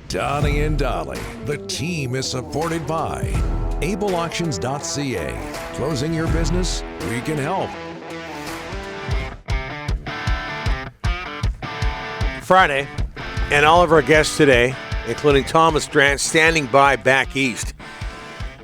Donnie and Dolly. The team is supported by ableauctions.ca. Closing your business? We can help. Friday, and all of our guests today, including Thomas Drance, standing by back east.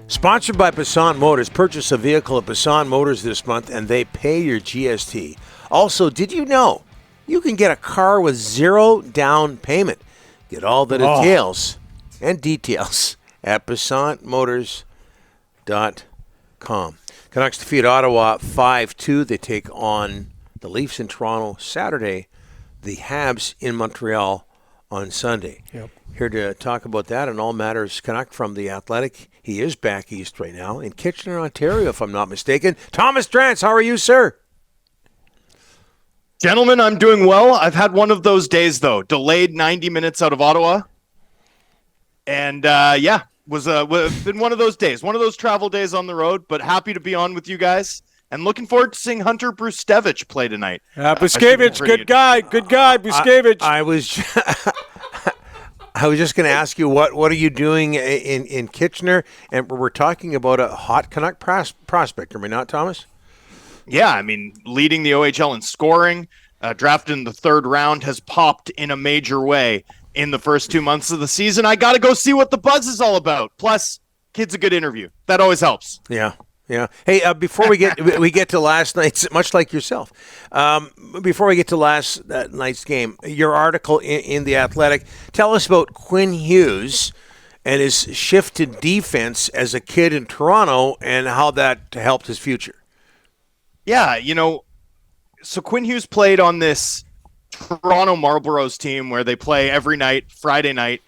Sponsored by Passant Motors. Purchase a vehicle at Passant Motors this month and they pay your GST. Also, did you know you can get a car with zero down payment? Get all the details and details at PassantMotors.com. Canucks defeat Ottawa 5-2. They take on the Leafs in Toronto Saturday, the Habs in Montreal on Sunday. Yep. Here to talk about that and all matters Canuck from The Athletic. He is back east right now in Kitchener, Ontario, if I'm not mistaken. Thomas Drance, how are you, sir? Gentlemen, I'm doing well. I've had one of those days, though. Delayed 90 minutes out of Ottawa. And, was been one of those days. One of those travel days on the road, but happy to be on with you guys. And looking forward to seeing Hunter Brustevich play tonight. Buskevich, good guy, Buskevich. I was just going to ask you, what are you doing in Kitchener? And we're talking about a hot Canuck prospect, are we not, Thomas? Yeah, I mean, leading the OHL in scoring, drafted in the third round, has popped in a major way in the first 2 months of the season. I got to go see what the buzz is all about. Plus, kid's a good interview. That always helps. Yeah. Hey, before we get to last night's, much like yourself, before we get to last night's game, your article in The Athletic, tell us about Quinn Hughes and his shift to defense as a kid in Toronto and how that helped his future. Yeah, so Quinn Hughes played on this Toronto Marlboros team where they play every night, Friday night.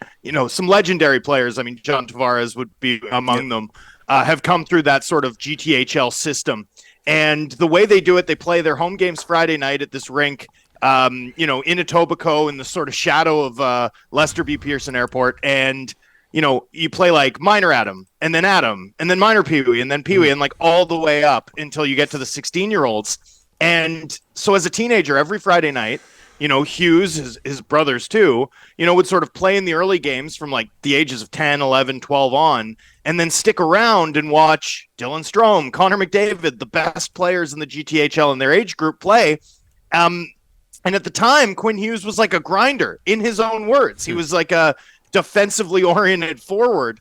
Some legendary players, I mean, John Tavares would be among them, have come through that sort of GTHL system. And the way they do it, they play their home games Friday night at this rink, in Etobicoke in the sort of shadow of Lester B. Pearson Airport. And you play like minor Adam, and then minor Pee Wee, and then Pee Wee, and like all the way up until you get to the 16-year-olds. And so as a teenager, every Friday night, Hughes, his brothers too, would sort of play in the early games from like the ages of 10, 11, 12 on, and then stick around and watch Dylan Strome, Connor McDavid, the best players in the GTHL in their age group play. And at the time, Quinn Hughes was like a grinder, in his own words. He was like a defensively oriented forward.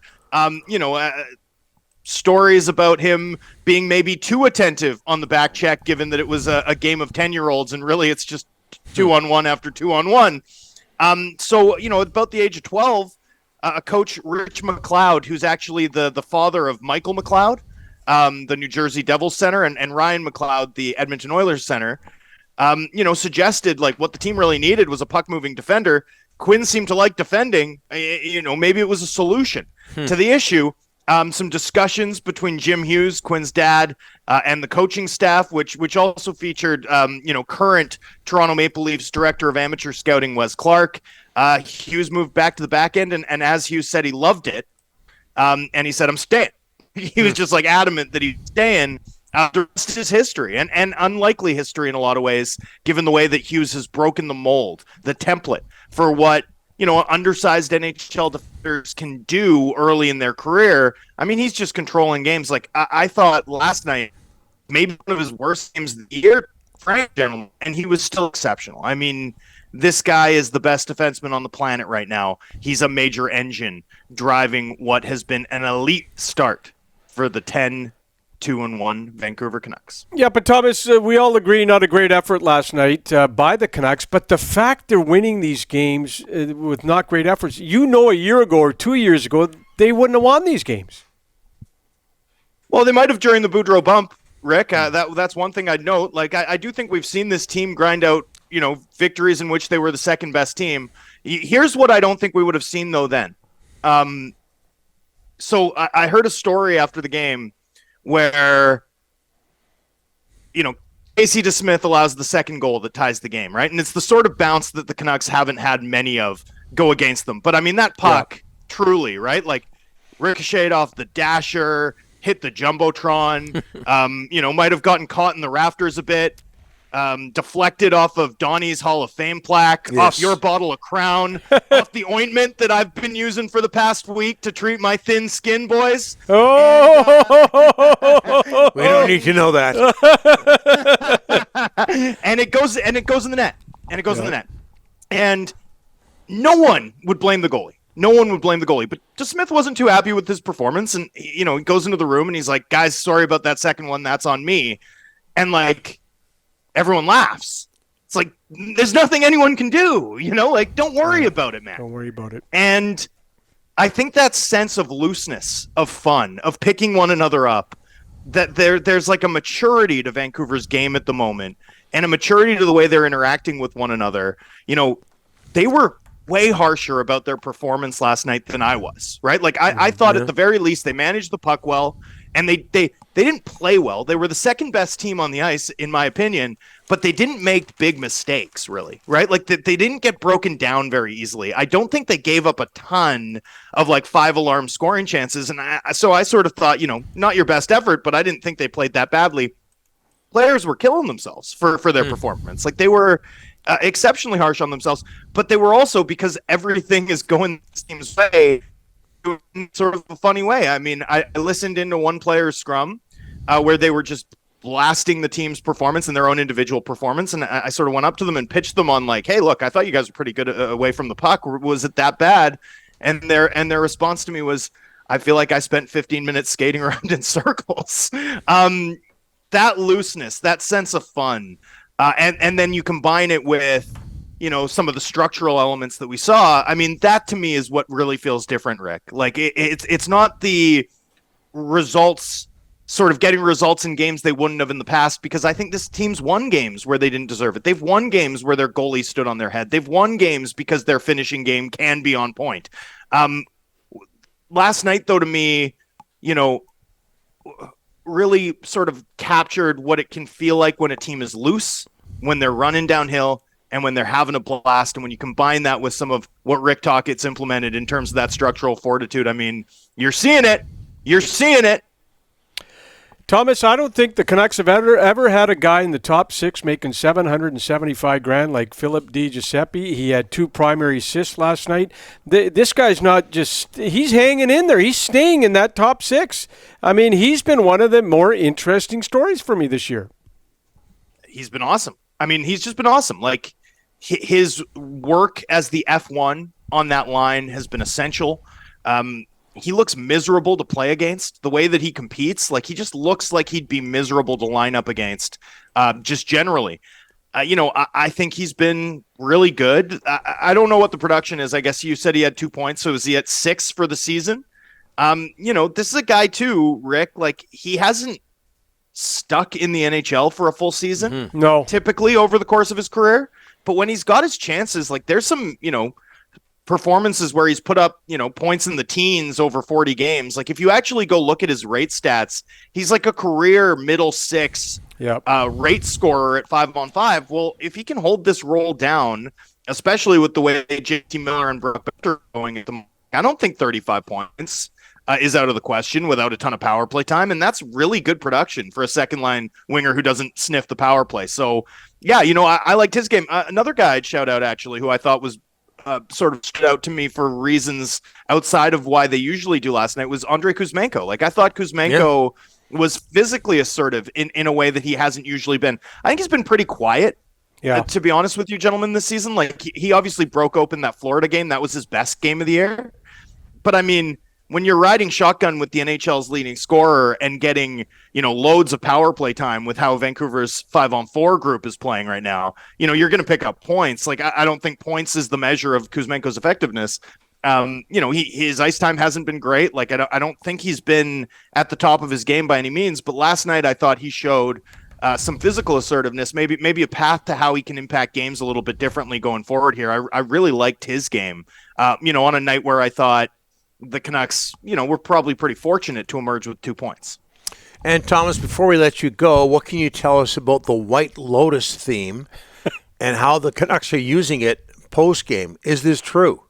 Stories about him being maybe too attentive on the back check, given that it was a game of 10-year-olds, and really it's just 2-on-1 after 2-on-1. So about the age of 12, a coach, Rich McLeod, who's actually the father of Michael McLeod, the New Jersey Devils center, and Ryan McLeod, the Edmonton Oilers center, suggested like what the team really needed was a puck-moving defender. Quinn seemed to like defending. Maybe it was a solution to the issue. Some discussions between Jim Hughes, Quinn's dad, and the coaching staff, which also featured, current Toronto Maple Leafs director of amateur scouting, Wes Clark. Hughes moved back to the back end, and as Hughes said, he loved it. And he said, I'm staying. He was just like adamant that he'd stay in. The rest is history, and unlikely history in a lot of ways, given the way that Hughes has broken the mold, the template for what undersized NHL defenders can do early in their career. I mean, he's just controlling games. Like I thought last night, maybe one of his worst games of the year, Frank, gentlemen, and he was still exceptional. I mean, this guy is the best defenseman on the planet right now. He's a major engine driving what has been an elite start for the 10-2-1 Vancouver Canucks. Yeah, but Thomas, we all agree not a great effort last night by the Canucks, but the fact they're winning these games with not great efforts, a year ago or 2 years ago, they wouldn't have won these games. Well, they might have during the Boudreaux bump, Rick. That's one thing I'd note. Like, I do think we've seen this team grind out, victories in which they were the second best team. Here's what I don't think we would have seen, though, then. So I heard a story after the game where, Casey DeSmith allows the second goal that ties the game, right? And it's the sort of bounce that the Canucks haven't had many of go against them. But, I mean, that puck, truly, right? Like, ricocheted off the dasher, hit the Jumbotron, might have gotten caught in the rafters a bit. deflected off of Donnie's Hall of Fame plaque, off your bottle of Crown, off the ointment that I've been using for the past week to treat my thin skin, boys. Oh, we don't need to know that. And it goes in the net. And no one would blame the goalie. But Smith wasn't too happy with his performance, and he goes into the room and he's like, "Guys, sorry about that second one. That's on me." And like, everyone laughs. It's like, there's nothing anyone can do, don't worry about it, man. Don't worry about it. And I think that sense of looseness, of fun, of picking one another up, that there's like a maturity to Vancouver's game at the moment, and a maturity to the way they're interacting with one another. They were way harsher about their performance last night than I was, right? Like, I thought at the very least they managed the puck well, and they didn't play well. They were the second best team on the ice, in my opinion, but they didn't make big mistakes, really, right? Like, they didn't get broken down very easily. I don't think they gave up a ton of, like, 5-alarm scoring chances, and so I sort of thought, not your best effort, but I didn't think they played that badly. Players were killing themselves for their performance. Like, they were exceptionally harsh on themselves, but they were also, because everything is going this team's way, in sort of a funny way. I mean, I listened into one player's scrum where they were just blasting the team's performance and their own individual performance, and I sort of went up to them and pitched them on, like, "Hey, look, I thought you guys were pretty good away from the puck. Was it that bad?" And their response to me was, "I feel like I spent 15 minutes skating around in circles." That looseness, that sense of fun, and then you combine it with some of the structural elements that we saw. I mean, that to me is what really feels different, Rick. Like, it's not the results, sort of getting results in games they wouldn't have in the past, because I think this team's won games where they didn't deserve it. They've won games where their goalie stood on their head. They've won games because their finishing game can be on point. Last night, though, to me, really sort of captured what it can feel like when a team is loose, when they're running downhill, and when they're having a blast. And when you combine that with some of what Rick Tockett's implemented in terms of that structural fortitude, I mean, you're seeing it. Thomas, I don't think the Canucks have ever had a guy in the top 6 making $775,000 like Philip Di Giuseppe. He had 2 primary assists last night. This guy's not just – he's hanging in there. He's staying in that top 6. I mean, he's been one of the more interesting stories for me this year. He's been awesome. I mean, he's just been awesome. Like, his work as the F1 on that line has been essential. He looks miserable to play against. The way that he competes, like, he just looks like he'd be miserable to line up against, just generally. I think he's been really good. I don't know what the production is. I guess you said he had 2 points, so is he at 6 for the season? This is a guy too, Rick, like, he hasn't stuck in the NHL for a full season. Mm-hmm. No. Typically over the course of his career. But when he's got his chances, like, there's some, performances where he's put up, points in the teens over 40 games. Like, if you actually go look at his rate stats, he's like a career middle 6 rate scorer at 5-on-5. Well, if he can hold this roll down, especially with the way JT Miller and Brock Becker are going at the moment, I don't think 35 points is out of the question without a ton of power play time. And that's really good production for a second line winger who doesn't sniff the power play. So yeah, I liked his game. Another guy I'd shout out, actually, who I thought was sort of stood out to me for reasons outside of why they usually do last night, was Andrei Kuzmenko. Like, I thought Kuzmenko was physically assertive in a way that he hasn't usually been. I think he's been pretty quiet, to be honest with you, gentlemen, this season. Like, he obviously broke open that Florida game. That was his best game of the year. But I mean, when you're riding shotgun with the NHL's leading scorer and getting, loads of power play time with how Vancouver's 5-on-4 group is playing right now, you're going to pick up points. Like, I don't think points is the measure of Kuzmenko's effectiveness. His ice time hasn't been great. Like, I don't think he's been at the top of his game by any means, but last night I thought he showed some physical assertiveness, maybe a path to how he can impact games a little bit differently going forward here. I really liked his game, on a night where I thought the Canucks, were probably pretty fortunate to emerge with 2 points. And Thomas, before we let you go, what can you tell us about the White Lotus theme and how the Canucks are using it post-game? Is this true?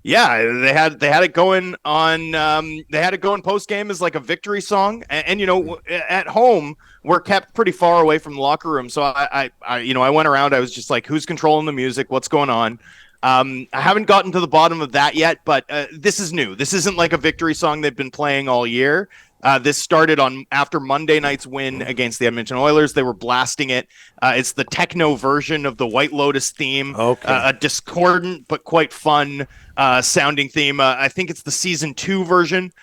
Yeah, they had it going on. They had it going post game as like a victory song, and at home we're kept pretty far away from the locker room. So I went around. I was just like, who's controlling the music? What's going on? I haven't gotten to the bottom of that yet, but this is new. This isn't like a victory song they've been playing all year. This started after Monday night's win against the Edmonton Oilers. They were blasting it. It's the techno version of the White Lotus theme. Okay. A discordant but quite fun sounding theme. I think it's the season 2 version,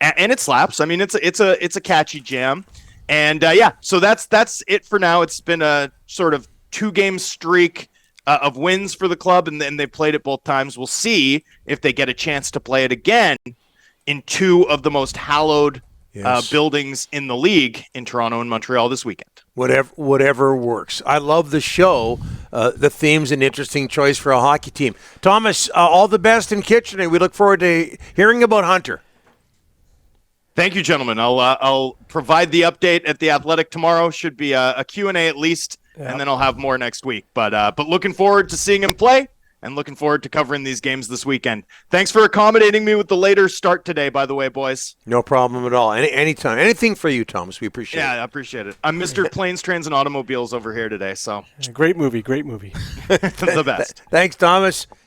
and it slaps. I mean, it's a catchy jam, and so that's it for now. It's been a sort of 2-game streak of wins for the club, and then they played it both times. We'll see if they get a chance to play it again in 2 of the most hallowed buildings in the league in Toronto and Montreal this weekend. Whatever works. I love the show. The theme's an interesting choice for a hockey team. Thomas, all the best in Kitchener. We look forward to hearing about Hunter. Thank you, gentlemen. I'll provide the update at the Athletic tomorrow. Should be a Q&A at least, and then I'll have more next week. But looking forward to seeing him play, and looking forward to covering these games this weekend. Thanks for accommodating me with the later start today, by the way, boys. No problem at all. Anytime. Anything for you, Thomas. We appreciate it. Yeah, I appreciate it. I'm Mr. Planes, Trains, and Automobiles over here today. So Great movie. Great movie. the best. Thanks, Thomas.